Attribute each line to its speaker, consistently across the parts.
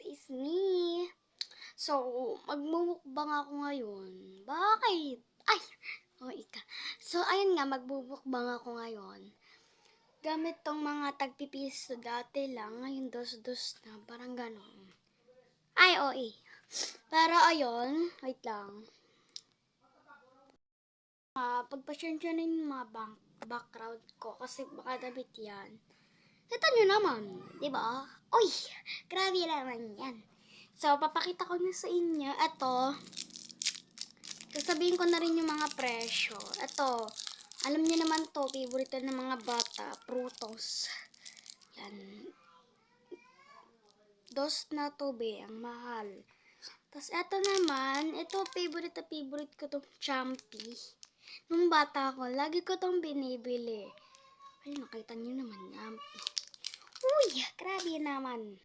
Speaker 1: Is me. So, magmumukbang ako ngayon. Bakit? Ay! Oh, ika. So, ayun nga, magbubukbang ako ngayon. Gamit tong mga tagpipiso dati lang. Ngayon, dos-dos na. Parang ganon. Ay, oh, eh. Pero, ayun. Wait lang. Pagpasensya na yung mga background ko. Kasi baka damit yan. Kita nyo naman. Diba? Uy! Grabe naman yan. So, papakita ko na sa inyo. Ito, sasabihin ko na rin yung mga presyo. Ito, alam niyo naman to, favorite ng mga bata, Prutos. Yan. Dos na to, be, ang mahal. Tapos, ito naman, ito, favorite ko to, Champy. Nung bata ko, lagi ko tong binibili. Ay, nakita niyo naman, Champy. Uy, grabe naman.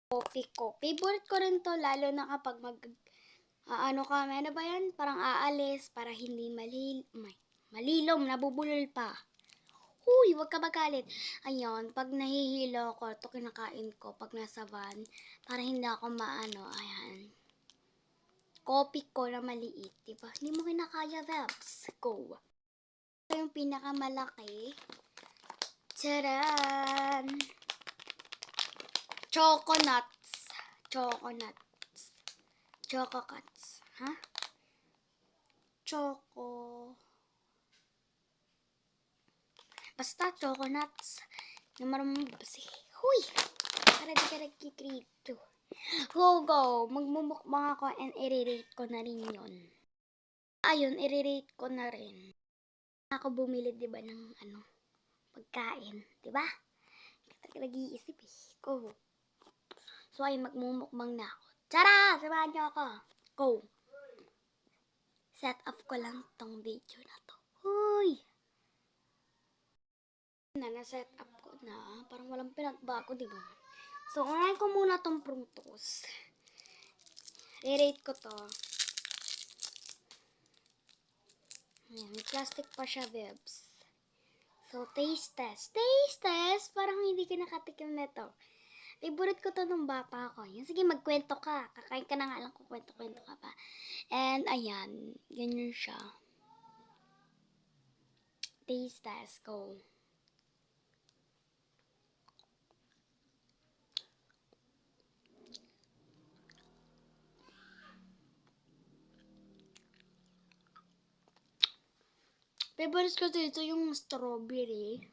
Speaker 1: Coffee ko. Favorite ko rin to, lalo na kapag ano kami, ano ba yan? Parang aalis para hindi malilom, nabubulol pa. Huy, wag ka magalit. Ayun, pag nahihilo ko, ito kinakain ko pag nasa van, para hindi ako maano, ayan. Coffee ko na maliit, diba? Hindi mo kinakaya, Vebs. Go. Ito yung pinakamalaki. Charan! Choconuts. Choco Cuts. Ha? Basta choconuts. Na marunong basi. Huy! Para di ka nagkikrito. Go! Magmumukbang ako and i-rate ko na rin yun. Ayun, i-rate ko na rin. Ako bumili, diba, ng pagkain. Diba? Kita nag-iisip eh. Go! So, ayun, magmumukbang na ako. Tara! Samahan niyo ako. Go! Set up ko lang tong video na to. Huy! Na-set up ko na. Parang walang pinagbago, diba? So, unahin ko muna tong Prutos. I-rate ko to. Ayan, may plastic pa siya, Bebs. So, taste test. Taste test! Parang hindi ka nakatikim nito. Favorite ko to nung bata ko. Yan, sige, magkwento ka. Kakain ka na nga lang kung kwento-kwento ka pa. And, ayan. Ganyan siya. Taste test. Go. Favorite ko dito yung strawberry.